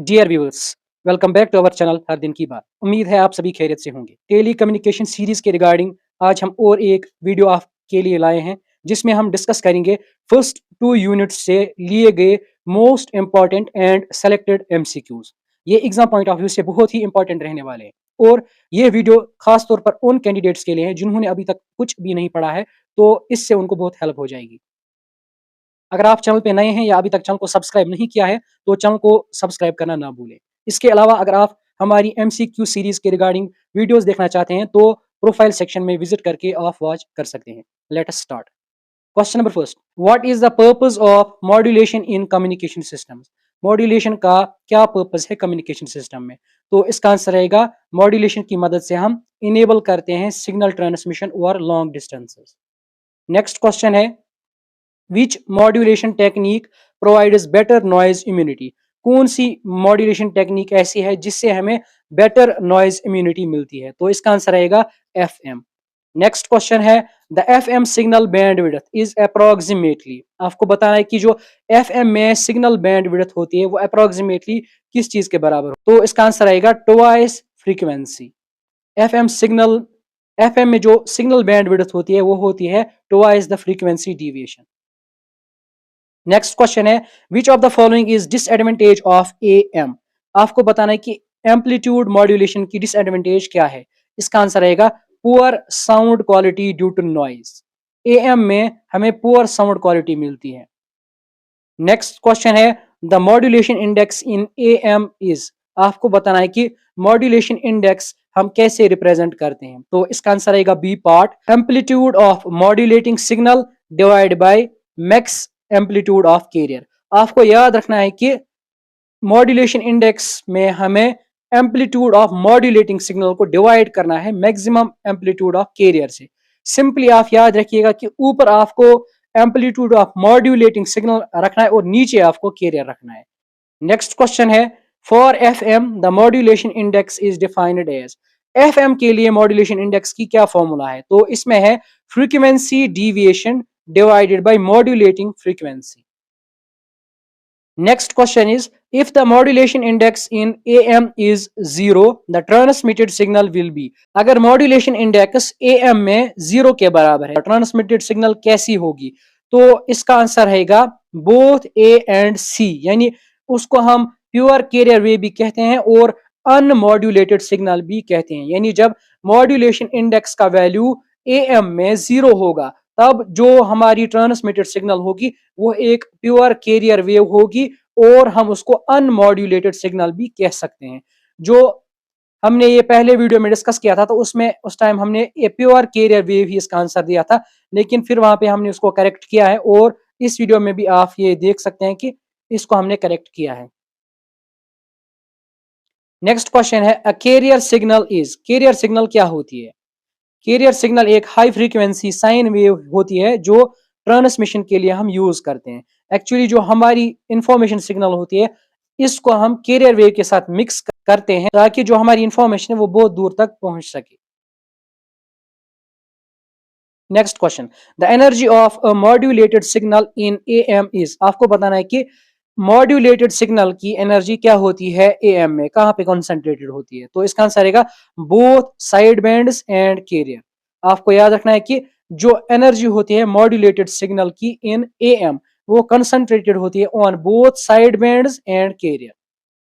Dear viewers, welcome back to our channel हर दिन की बात। उम्मीद है आप सभी खैरियत से होंगे। टेली कम्युनिकेशन सीरीज के रिगार्डिंग आज हम और एक वीडियो आपके लिए लाए हैं, जिसमें हम डिस्कस करेंगे फर्स्ट 2 यूनिट्स से लिए गए most important and selected MCQs. ये एग्जाम पॉइंट ऑफ व्यू से बहुत ही इंपॉर्टेंट रहने वाले हैं और ये वीडियो खास तौर पर उन कैंडिडेट्स के लिए है जिन्होंने अभी तक कुछ भी नहीं पढ़ा है, तो इससे उनको बहुत हेल्प हो जाएगी। अगर आप चैनल पे नए हैं या अभी तक चैनल को सब्सक्राइब नहीं किया है, तो चैनल को सब्सक्राइब करना ना भूलें। इसके अलावा अगर आप हमारी एमसीक्यू सीरीज के रिगार्डिंग वीडियोस देखना चाहते हैं, तो प्रोफाइल सेक्शन में विजिट करके आप वॉच कर सकते हैं। Let us start. Question number first, what is the purpose of modulation in communication systems? Modulation का क्या पर्पस है कम्युनिकेशन सिस्टम में? तो इसका आंसर रहेगा, मॉड्यूलेशन की मदद से हम इनेबल करते हैं signal transmission over long distances. Next question है, which modulation technique provides better noise immunity? कौन सी मॉड्यूलेशन टेक्निक ऐसी है जिससे हमें बेटर नॉइज इम्यूनिटी मिलती है? तो इसका आंसर रहेगा एफएम। नेक्स्ट क्वेश्चन है, the FM signal band width is approximately. आपको बताना है कि जो एफएम में सिग्नल बैंड विड्थ होती है वो अप्रोक्सीमेटली किस चीज के बराबर हो? तो इसका आंसर रहेगा twice frequency. FM signal FM में जो सिग्नल बैंड विड्थ होती है वो होती है twice the frequency deviation. Next question है, which of the following is disadvantage of AM? आपको बताना है कि एम्पलीट्यूड मॉड्यूलेशन की डिसएडवांटेज क्या है? इसका आंसर रहेगा poor sound quality due to noise. AM में हमें पुअर साउंड क्वालिटी मिलती है। नेक्स्ट क्वेश्चन है, the modulation index in AM is. आपको बताना है कि मॉड्यूलेशन इंडेक्स हम कैसे रिप्रेजेंट करते हैं? तो इसका आंसर रहेगा B part, amplitude of modulating signal divide by max amplitude of carrier. आपको याद रखना है कि मॉड्यूलेशन इंडेक्स में हमें एम्पलीट्यूड ऑफ मॉड्यूलेटिंग सिग्नल को डिवाइड करना है मैक्सिमम एम्पलीट्यूड ऑफ कैरियर से। सिंपली आप याद रखिएगा कि ऊपर आपको एम्पलीट्यूड ऑफ मॉड्यूलेटिंग सिग्नल रखना है और नीचे आपको कैरियर रखना है। नेक्स्ट क्वेश्चन है, for FM the modulation index is defined as. FM के लिए मॉड्यूलेशन इंडेक्स की क्या फॉर्मूला है? तो इसमें है frequency deviation divided by modulating frequency. Next question is, if the modulation index in AM is 0, the transmitted signal will be. अगर modulation index AM में 0 के बराबर है, transmitted signal कैसी होगी? तो इसका आंसर रहेगा both A and C, यानी उसको हम प्योर कैरियर वेव भी कहते हैं और अनमॉड्यूलेटेड सिग्नल भी कहते हैं। यानी जब मॉड्यूलेशन इंडेक्स का वैल्यू AM में 0 होगा, तब जो हमारी ट्रांसमिटेड सिग्नल होगी वो एक प्योर कैरियर वेव होगी और हम उसको अनमॉड्यूलेटेड सिग्नल भी कह सकते हैं। जो हमने ये पहले वीडियो में डिस्कस किया था, तो उसमें उस टाइम हमने ये प्योर कैरियर वेव ही इसका आंसर दिया था, लेकिन फिर वहां पे हमने उसको करेक्ट किया है और इस वीडियो में भी आप ये देख सकते हैं कि इसको हमने करेक्ट किया है। नेक्स्ट क्वेश्चन है, a carrier signal is. Carrier signal क्या होती है? कैरियर सिग्नल एक हाई फ्रीक्वेंसी साइन वेव होती है जो ट्रांसमिशन के लिए हम यूज करते हैं। एक्चुअली जो हमारी इंफॉर्मेशन सिग्नल होती है, इसको हम कैरियर वेव के साथ मिक्स करते हैं ताकि जो हमारी इंफॉर्मेशन है वो बहुत दूर तक पहुंच सके। Next question, the energy of a modulated signal in AM is. आपको बताना है कि मॉड्यूलेटेड सिग्नल की एनर्जी क्या होती है एएम में, कहां पे कॉन्सेंट्रेटेड होती है? तो इसका आंसर रहेगा both side bands and carrier. आपको याद रखना है कि जो एनर्जी होती है मॉड्यूलेटेड सिग्नल की इन एएम, वो कंसंट्रेटेड होती है on both side bands and carrier.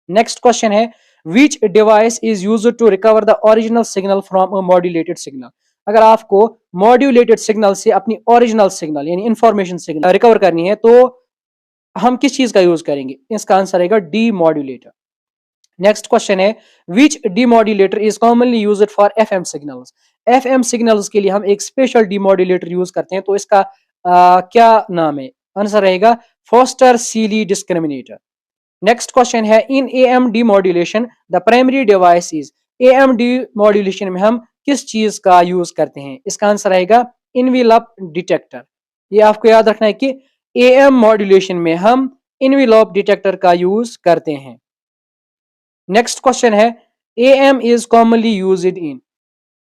Next question है, which device is used to recover the original signal from a modulated signal? अगर आपको मॉड्यूलेटेड सिग्नल से अपनी ओरिजिनल सिग्नल यानी इंफॉर्मेशन सिग्नल रिकवर करनी है, तो हम किस चीज का यूज करेंगे? इसका आंसर रहेगा डीमॉड्यूलेटर। नेक्स्ट क्वेश्चन है, which demodulator is commonly used for FM signals? FM signals के लिए हम एक स्पेशल डीमॉड्यूलेटर यूज करते हैं, तो इसका क्या नाम है? आंसर रहेगा Foster Seeley discriminator. Next question है, in AM demodulation the primary device is. AM demodulation में हम किस चीज का यूज करते हैं? इसका आंसर रहेगा इनवेलप डिटेक्टर। ये आपको याद रखना है कि एएम मॉड्यूलेशन में हम इनवेलप डिटेक्टर का यूज करते हैं। नेक्स्ट क्वेश्चन है, am is commonly used in.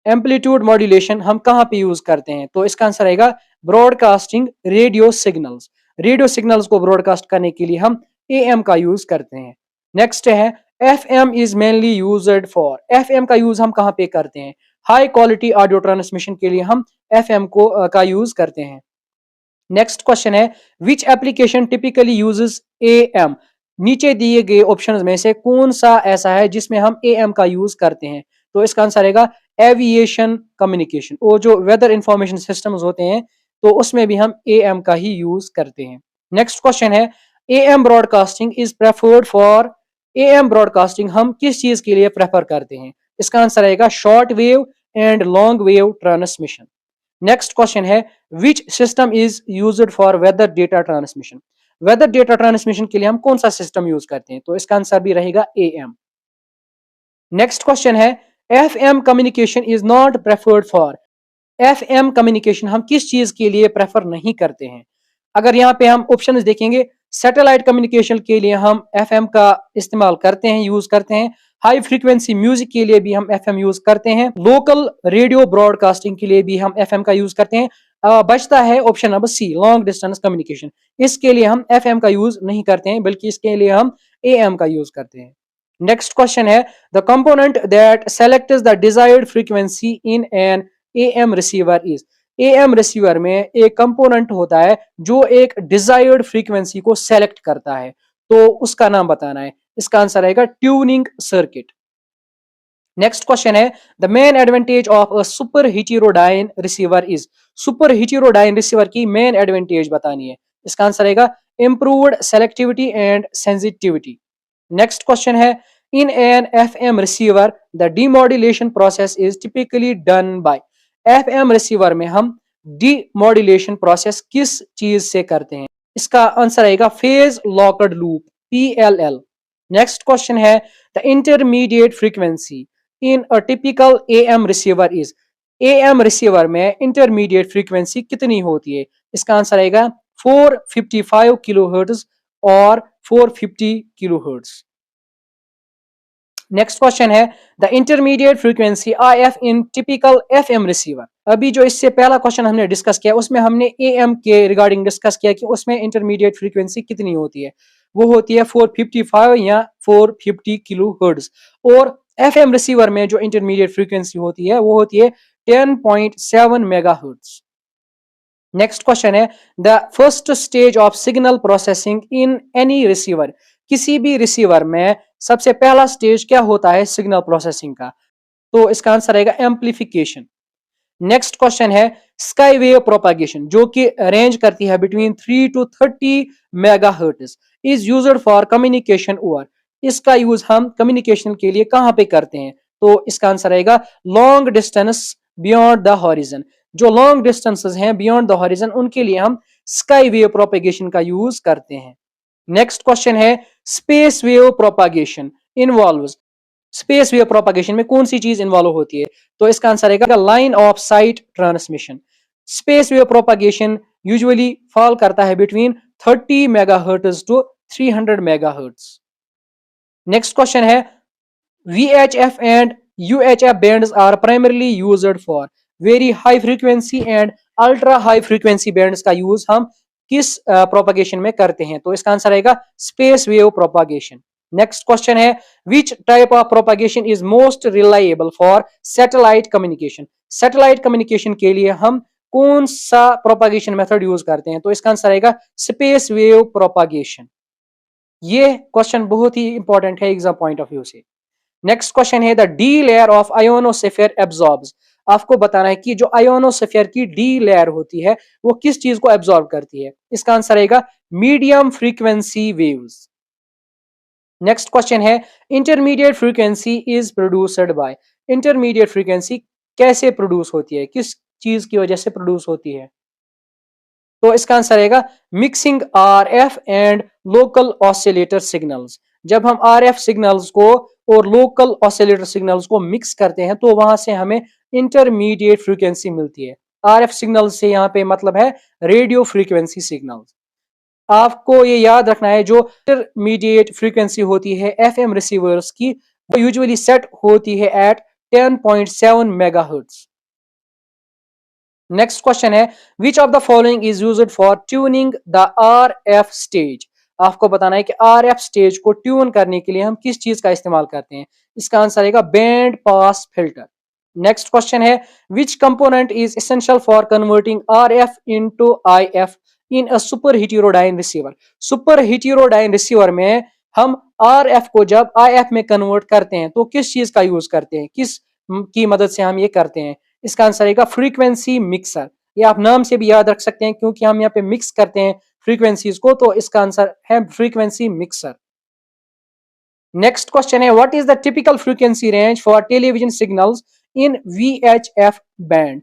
Amplitude modulation हम कहां पे यूज करते हैं? तो इसका आंसर रहेगा broadcasting radio signals. Radio signals को ब्रॉडकास्ट करने के लिए हम एएम का यूज करते हैं। नेक्स्ट है, FM is mainly used for, FM का यूज हम कहाँ पे करते हैं? हाई क्वालिटी ऑडियो ट्रांसमिशन के लिए हम FM का यूज करते हैं। नेक्स्ट क्वेश्चन है which application typically uses AM? नीचे दिए गए ऑप्शंस में से कौन सा ऐसा है जिसमें हम AM का यूज करते हैं? तो इसका आंसर रहेगा एविएशन कम्युनिकेशन, और जो वेदर इंफॉर्मेशन सिस्टम्स होते हैं तो उसमें भी हम AM का ही यूज करते हैं। नेक्स्ट क्वेश्चन है AM broadcasting is preferred for, AM broadcasting हम किस चीज के लिए प्रेफर करते हैं? इसका आंसर रहेगा short wave and long wave transmission. Next question है which system is used for weather data transmission? Weather data transmission के लिए हम कौन सा सिस्टम यूज करते हैं? तो इसका आंसर भी रहेगा AM। नेक्स्ट क्वेश्चन है FM communication is not preferred for, FM communication हम किस चीज के लिए प्रेफर नहीं करते हैं? अगर यहाँ पे हम ऑप्शंस देखेंगे, सैटेलाइट कम्युनिकेशन के लिए हम FM का इस्तेमाल करते हैं, यूज करते हैं। हाई फ्रीक्वेंसी म्यूजिक के लिए भी हम FM यूज करते हैं। लोकल रेडियो ब्रॉडकास्टिंग के लिए भी हम FM का यूज करते हैं। बचता है option number C, long distance communication. इसके लिए हम FM का यूज नहीं करते हैं, बल्कि इसके लिए हम AM का यूज करते हैं। नेक्स्ट क्वेश्चन है the component that selects the desired frequency in an AM receiver is, AM receiver में एक कंपोनेंट होता है जो एक डिजायर्ड फ्रीक्वेंसी को सेलेक्ट करता है, तो उसका नाम बताना है। इसका आंसर रहेगा ट्यूनिंग सर्किट। नेक्स्ट क्वेश्चन है the main advantage of a super heterodyne receiver is, super heterodyne receiver की मेन एडवांटेज बतानी है। इसका आंसर रहेगा improved selectivity and sensitivity. Next question है in an FM receiver the demodulation process is typically done by, FM receiver में हम demodulation process किस चीज से करते हैं? इसका आंसर आएगा phase locked loop, PLL। Next question है the intermediate frequency in a typical AM receiver is, AM receiver में इंटरमीडिएट फ्रीक्वेंसी कितनी होती है? इसका आंसर आएगा 455 किलोहर्ट्ज और 450 किलोहर्ट्ज। नेक्स्ट क्वेश्चन है the intermediate frequency IF in typical FM receiver. अभी जो इससे पहला क्वेश्चन हमने डिस्कस किया उसमें हमने AM के रिगार्डिंग डिस्कस किया कि उसमें इंटरमीडिएट फ्रीक्वेंसी कितनी होती है, वो होती है 455 या 450 किलोहर्ट्ज, और FM रिसीवर में जो इंटरमीडिएट फ्रीक्वेंसी होती है वो होती है 10.7 मेगाहर्ट्ज। नेक्स्ट क्वेश्चन है the first stage of signal processing in any receiver, किसी भी रिसीवर में सबसे पहला स्टेज क्या होता है सिग्नल प्रोसेसिंग का? तो इसका आंसर रहेगा एम्प्लीफिकेशन। नेक्स्ट क्वेश्चन है स्काई वेव प्रोपागेशन, जो कि रेंज करती है between 3 to 30 megahertz, is used for communication over, इसका यूज हम कम्युनिकेशन के लिए कहां पे करते हैं? तो इसका आंसर रहेगा long distance beyond the horizon, जो लॉन्ग डिस्टेंसेस हैं बियॉन्ड द हॉरिजन उनके लिए हम स्काई वेव प्रोपेगेशन का यूज करते हैं। नेक्स्ट क्वेश्चन है space wave propagation involves, space wave propagation में कौन सी चीज इन्वॉल्व होती है? तो इसका आंसर रहेगा line of sight transmission. Space wave propagation usually fall करता है between 30 megahertz to 300 megahertz. Next question है VHF and UHF bands are primarily used for, very high frequency and ultra high frequency bands का use हम किस propagation में करते हैं? तो इसका आंसर रहेगा space wave propagation. Next question है which type of propagation is most reliable for satellite communication, satellite communication के लिए हम कौन सा प्रोपागेशन मेथड यूज करते हैं? तो इसका आंसर रहेगा स्पेस वेव प्रोपागेशन। ये क्वेश्चन बहुत ही इंपॉर्टेंट है एग्जाम पॉइंट ऑफ व्यू से। नेक्स्ट क्वेश्चन है the D layer of ionosphere absorbs, आपको बताना है कि जो आयोनोस्फीयर की डी लेयर होती है वो किस चीज को एब्जॉर्ब करती है? इसका आंसर रहेगा medium frequency waves. Next question है intermediate frequency is produced by, intermediate frequency कैसे प्रोड्यूस होती है, किस चीज की वजह से प्रोड्यूस होती है? तो इसका आंसर रहेगा mixing RF and local oscillator signals, जब हम RF सिग्नल्स को और लोकल ऑसिलेटर सिग्नल्स को मिक्स करते हैं तो वहां से हमें इंटरमीडिएट फ्रीक्वेंसी मिलती है। RF सिग्नल से यहाँ पे मतलब है रेडियो फ्रीक्वेंसी सिग्नल्स। आपको ये याद रखना है जो इंटरमीडिएट फ्रीक्वेंसी होती है FM रिसीवर्स की वो यूजुअली सेट होती है एट 10.7 मेगाहर्ट्ज। नेक्स्ट क्वेश्चन है which of the following is used for tuning the RF stage, आपको बताना है कि RF स्टेज को ट्यून करने के लिए हम किस चीज का इस्तेमाल करते हैं। इसका आंसर रहेगा band pass filter. Next question है, which component is essential for converting RF into IF in a super heterodyne receiver. Super heterodyne receiver में हम RF को जब IF में कन्वर्ट करते हैं तो किस चीज का यूज करते हैं, किस की मदद से हम ये करते हैं। इसका आंसर रहेगा फ्रीक्वेंसी मिक्सर। ये आप नाम से भी याद रख सकते हैं क्योंकि हम यहाँ पे मिक्स करते हैं फ्रीक्वेंसीज को, तो इसका आंसर है फ्रीक्वेंसी मिक्सर। नेक्स्ट क्वेश्चन है, what is the typical frequency range for television signals in VHF band.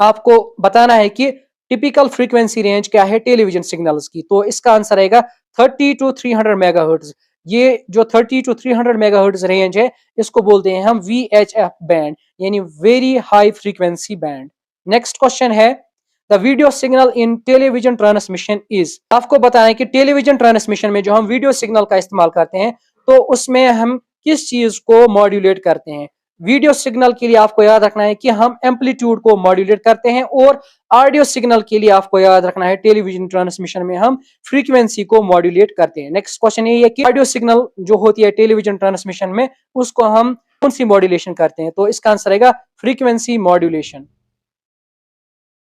आपको बताना है कि टिपिकल फ्रीक्वेंसी रेंज क्या है टेलीविजन सिग्नल्स की, तो इसका आंसर रहेगा 30 टू 300 मेगाहर्ट्ज। ये जो 30 टू 300 मेगाहर्ट्ज रेंज है इसको बोलते हैं हम VHF बैंड, यानी very high frequency band. Next question है, the video signal in television transmission is. आपको बताना है कि टेलीविजन ट्रांसमिशन में जो हम वीडियो सिग्नल का इस्तेमाल करते हैं तो उसमें हम किस चीज को मॉड्यूलेट करते हैं। वीडियो सिग्नल के लिए आपको याद रखना है कि हम एम्पलीट्यूड को मॉड्यूलेट करते हैं, और ऑडियो सिग्नल के लिए आपको याद रखना है टेलीविजन ट्रांसमिशन में हम फ्रीक्वेंसी को मॉड्यूलेट करते हैं। नेक्स्ट क्वेश्चन ये है कि ऑडियो सिग्नल जो होती है टेलीविजन ट्रांसमिशन में उसको हम कौन सी मॉड्यूलेशन करते हैं, तो इसका आंसर रहेगा फ्रीक्वेंसी मॉड्यूलेशन।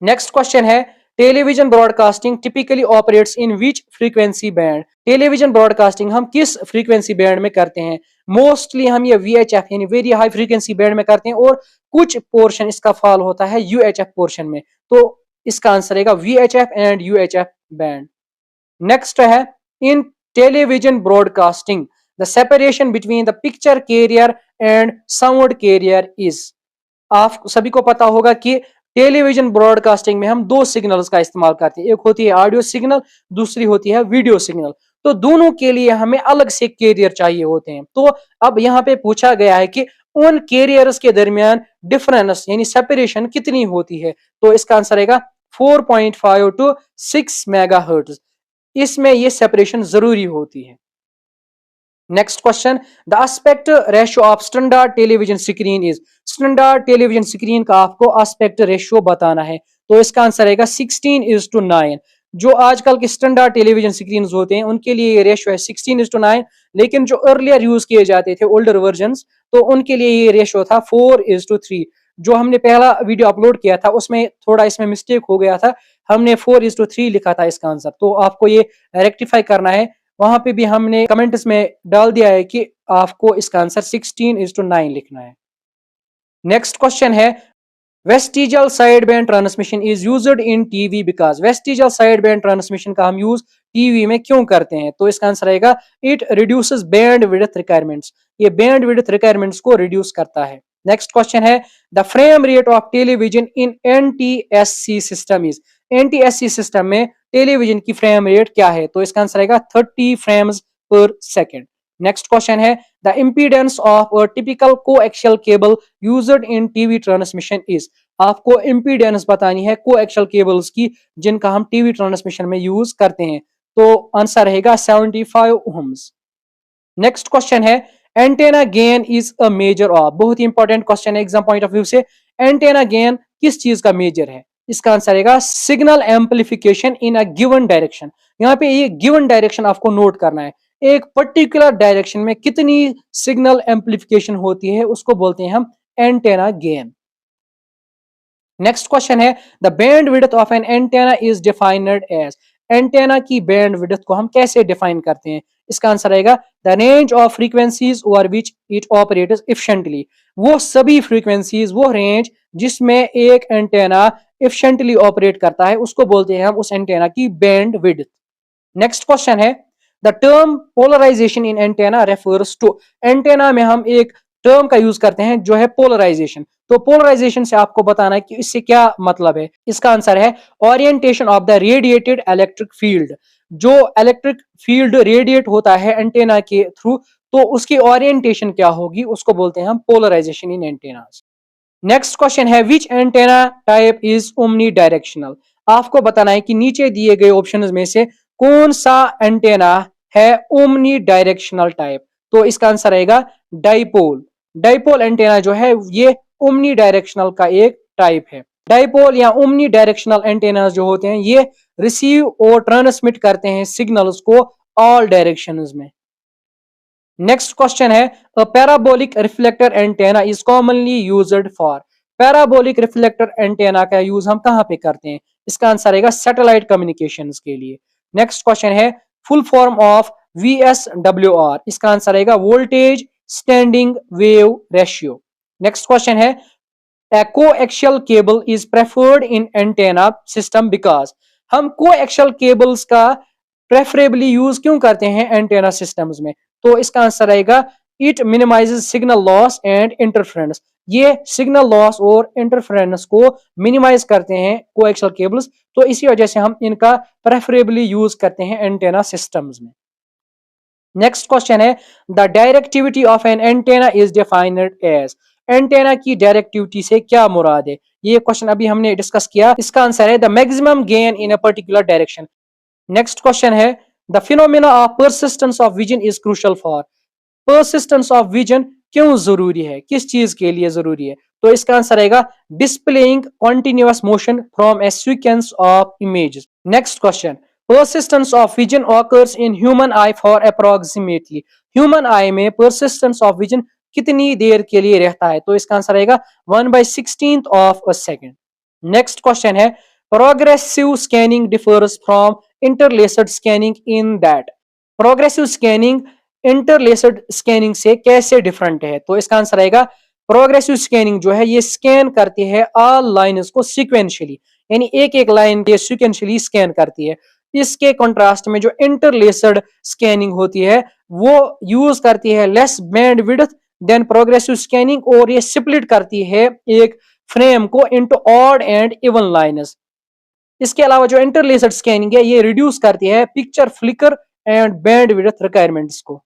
नेक्स्ट क्वेश्चन है, television broadcasting typically operates in which frequency band. Television broadcasting हम किस फ्रीक्वेंसी बैंड में करते हैं। मोस्टली हम ये VHF यानी वेरी हाई फ्रीक्वेंसी बैंड में करते हैं, और कुछ पोर्शन इसका फॉल होता है UHF पोर्शन में, तो इसका आंसर रहेगा VHF and UHF band. Next है, in television broadcasting the separation between the picture carrier and sound carrier is. आप सभी को पता होगा कि टेलीविजन ब्रॉडकास्टिंग में हम दो सिग्नल्स का इस्तेमाल करते हैं, एक होती है ऑडियो सिग्नल, दूसरी होती है वीडियो सिग्नल। तो दोनों के लिए हमें अलग से कैरियर चाहिए होते हैं। तो अब यहाँ पे पूछा गया है कि उन कैरियर्स के दरमियान डिफरेंस यानी सेपरेशन कितनी होती है, तो इसका आंसर रहेगा 4.5 टू 6 मेगाहर्ट्ज। इसमें ये सेपरेशन जरूरी होती है। Next question, the aspect ratio of standard television screen is. Standard television screen का आपको एस्पेक्ट रेशियो बताना है, तो इसका आंसर रहेगा 16:9। जो आजकल के स्टैंडर्ड टेलीविजन स्क्रीन होते हैं उनके लिए ये रेशियो है 16:9, लेकिन जो अर्लियर यूज किए जाते थे ओल्डर वर्जन, तो उनके लिए ये रेशियो था 4:3। जो हमने पहला वीडियो अपलोड किया था उसमें थोड़ा इसमें मिस्टेक हो गया था, हमने 4:3 लिखा था इसका आंसर, तो आपको ये रेक्टिफाई करना है। वहां पे भी हमने कमेंट्स में डाल दिया है कि आपको इसका आंसर 16:9 लिखना है। नेक्स्ट क्वेश्चन है, vestigial side band transmission is used in TV because. Vestigial side band transmission का हम यूज टीवी में क्यों करते हैं, तो इसका आंसर रहेगा it reduces band width requirements. ये बैंड विड्थ रिक्वायरमेंट्स को रिड्यूस करता है। नेक्स्ट क्वेश्चन है, the frame rate of television in NTSC system is. NTSC system में टेलीविजन की फ्रेम रेट क्या है, तो इसका आंसर रहेगा 30 फ्रेम्स पर सेकेंड। नेक्स्ट क्वेश्चन है, the impedance of a typical coaxial cable used in TV transmission is. आपको इंपीडेंस बतानी है कोएक्सियल केबल्स की जिनका हम टीवी ट्रांसमिशन में यूज करते हैं, तो आंसर रहेगा 75 ओम्स। नेक्स्ट क्वेश्चन है, antenna gain is a measure of. बहुत ही इंपॉर्टेंट क्वेश्चन है एग्जाम पॉइंट ऑफ व्यू से। एंटेना गेन किस चीज का मेजर है, इसका आंसर रहेगा signal amplification in a given direction. यहाँ पे ये गिवन डायरेक्शन आपको नोट करना है, एक पर्टिकुलर डायरेक्शन में कितनी सिग्नल एम्पलीफिकेशन होती है उसको बोलते हैं हम एंटेना गेन। नेक्स्ट क्वेश्चन है, the band width of an antenna is defined as. Antenna की बैंड विड्थ को हम कैसे डिफाइन करते हैं, इसका आंसर रहेगा the range of frequencies over which it operates efficiently. वो सभी फ्रीक्वेंसीज, वो रेंज जिसमें एक एंटेना एफिशिएंटली ऑपरेट करता है उसको बोलते हैं हम उस एंटेना की बैंड विड्थ। नेक्स्ट क्वेश्चन है, the term polarization in antenna refers to. Antenna में हम एक टर्म का यूज करते हैं जो है पोलराइजेशन। तो पोलराइजेशन से आपको बताना है कि इससे क्या मतलब है। इसका आंसर है orientation of the radiated electric field. जो इलेक्ट्रिक फील्ड रेडिएट होता है एंटेना के थ्रू, तो उसकी ओरिएंटेशन क्या होगी उसको बोलते हैं हम polarization in antennas. Next question है, which antenna type is omni directional. आपको बताना है कि नीचे दिए गए ऑप्शंस में से कौन सा एंटेना है ओमनी डायरेक्शनल टाइप, तो इसका आंसर रहेगा डाइपोल। डाइपोल एंटेना जो है ये ओमनी डायरेक्शनल का एक टाइप है। डाइपोल या ओमनी डायरेक्शनल एंटेना जो होते हैं ये रिसीव और ट्रांसमिट करते हैं सिग्नल्स को ऑल डायरेक्शंस में। नेक्स्ट क्वेश्चन है, a parabolic reflector antenna is commonly used for. Parabolic reflector antenna का यूज हम कहां पे करते हैं? इसका आंसर आएगा सैटेलाइट कम्युनिकेशंस के लिए। नेक्स्ट क्वेश्चन है, फुल फॉर्म ऑफ VSWR। इसका आंसर आएगा voltage standing wave ratio. Next question है, a coaxial cable is preferred in antenna system because। हम coaxial cables का प्रेफरेबली यूज क्यों करते हैं एंटेना सिस्टम्स में? तो इसका आंसर आएगा it minimises signal loss and interference. ये सिग्नल लॉस और इंटरफेरेंस को मिनिमाइज करते हैं कोएक्सियल केबल्स, तो इसी वजह से हम इनका प्रेफरेबली यूज करते हैं एंटेना सिस्टम्स में। नेक्स्ट क्वेश्चन है, the directivity of an antenna is defined as. Antenna की डायरेक्टिविटी से क्या मुराद है? ये क्वेश्चन अभी हमने डिस्कस किया। इसका आंसर है the maximum gain in a particular direction. Next question है, the phenomena of persistence of vision is crucial for. Persistence of vision क्यों जरूरी है, किस चीज के लिए जरूरी है? तो इसका आंसर आएगा displaying continuous motion from A sequence of images. Next question, persistence of vision occurs in human eye for approximately। human eye में persistence of vision कितनी देर के लिए रहता है? तो इसका आंसर आएगा 1/16 of a second। Next question है, progressive scanning differs from interlaced scanning in that। progressive scanning interlaced scanning से कैसे डिफरेंट है? तो इसका आंसर आएगा प्रोग्रेसिव स्कैनिंग जो है ये स्कैन करती है ऑल लाइंस को सिक्वेंशियली, यानी एक एक लाइन के सिक्वेंशियली स्कैन करती है। इसके कंट्रास्ट में जो इंटरलेस्ड स्कैनिंग होती है वो यूज करती है less bandwidth than progressive scanning, और ये स्प्लिट करती है एक फ्रेम को into odd and even lines. इसके अलावा जो इंटरलेस्ड स्कैनिंग है ये रिड्यूस करती है picture flicker and band width requirements को।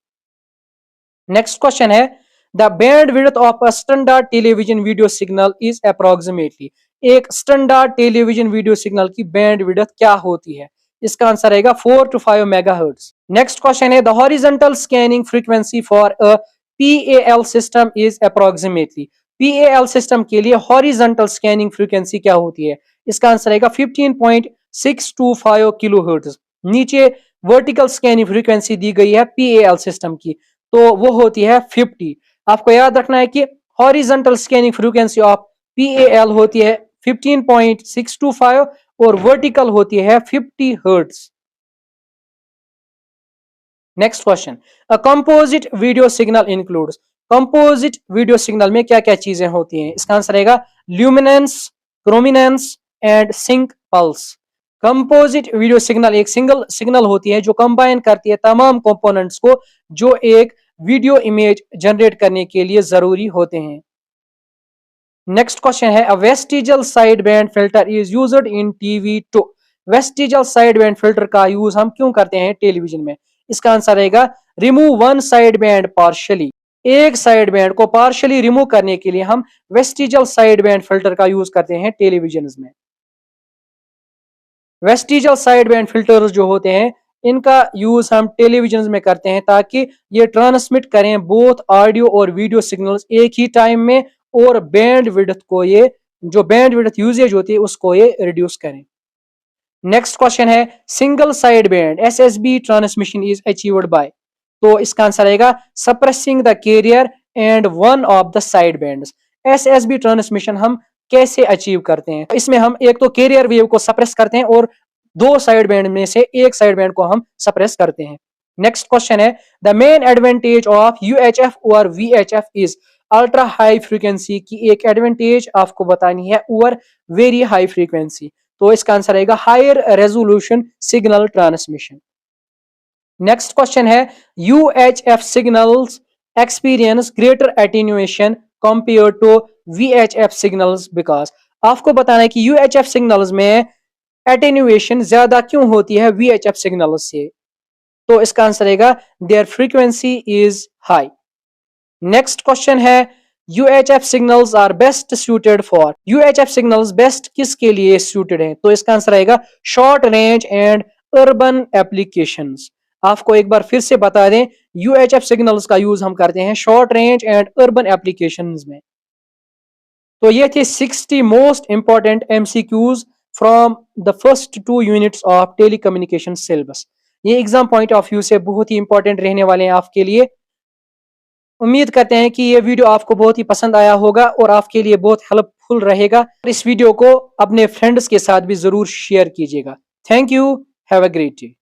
नेक्स्ट क्वेश्चन है, the band width of a standard television video signal is approximately. एक स्टैंडर्ड टेलीविजन वीडियो सिग्नल की बैंड विड्थ क्या होती है? इसका आंसर आएगा 4 to 5 मेगाहर्ट्ज। नेक्स्ट क्वेश्चन है, the horizontal scanning frequency for a PAL system is approximately. PAL system के लिए हॉरिजॉन्टल स्कैनिंग फ्रीक्वेंसी क्या होती है? इसका आंसर आएगा 15.625 किलोहर्ट्ज। नीचे वर्टिकल स्कैनिंग फ्रीक्वेंसी दी गई है PAL सिस्टम की, तो वो होती है 50। आपको याद रखना है कि horizontal scanning frequency of PAL होती है 15.625 और वर्टिकल होती है 50 hertz. Next question, a composite video signal includes. Composite video signal में क्या क्या चीजें होती हैं? इसका आंसर आएगा luminance, chrominance and sync pulse. Composite video signal एक सिंगल सिग्नल होती है जो कंबाइन करती है तमाम कंपोनेंट्स को जो एक वीडियो इमेज जनरेट करने के लिए जरूरी होते हैं। नेक्स्ट क्वेश्चन है, a vestigial sideband filter is used in TV to. Vestigial sideband filter का यूज हम क्यों करते हैं टेलीविजन में? इसका आंसर रहेगा remove one sideband partially. एक साइड बैंड को पार्शियली रिमूव करने के लिए हम वेस्टिजियल साइड बैंड फिल्टर का यूज करते हैं टेलीविजन में। वेस्टिजियल साइड बैंड फिल्टर्स जो होते हैं इनका यूज हम टेलीविजन में करते हैं ताकि ये ट्रांसमिट करें बोथ ऑडियो और वीडियो सिग्नल्स एक ही टाइम में, और बैंड विड्थ को ये जो बैंड विड्थ यूजेज होती है उसको ये रिड्यूस करें। नेक्स्ट क्वेश्चन है, single sideband SSB transmission is achieved by. तो इसका आंसर आएगा suppressing the carrier and one of the sidebands. SSB transmission हम कैसे अचीव करते हैं? इसमें हम एक तो कैरियर वेव को सप्रेस करते हैं और दो साइड बैंड में से एक साइड बैंड को हम सप्रेस करते हैं। नेक्स्ट क्वेश्चन है, the main advantage of UHF और VHF is. Ultra high frequency की एक एडवांटेज आपको बतानी है ओवर वेरी हाई फ्रीक्वेंसी, तो इसका आंसर आएगा higher resolution signal transmission. Next question है, UHF signals experience greater attenuation compare to VHF signals because. आपको बताना है कि UHF सिग्नल्स में एटेन्यूएशन ज्यादा क्यों होती है VHF सिग्नल्स से? तो इसका आंसर आएगा their frequency is high. Next question है, UHF signals are best suited for. UHF signals best किसके लिए सूटेड हैं? तो इसका आंसर आएगा short range and urban applications. आपको एक बार फिर से बता दें UHF सिग्नल्स का यूज हम करते हैं short range and urban applications में। तो ये थे 60 most important MCQs from the first 2 units of telecommunication syllabus. ये एग्जाम पॉइंट ऑफ व्यू से बहुत ही इंपॉर्टेंट रहने वाले हैं आपके लिए। उम्मीद करते हैं कि ये वीडियो आपको बहुत ही पसंद आया होगा और आपके लिए बहुत हेल्पफुल रहेगा। इस वीडियो को अपने फ्रेंड्स के साथ भी जरूर शेयर कीजिएगा। Thank you. Have a great day.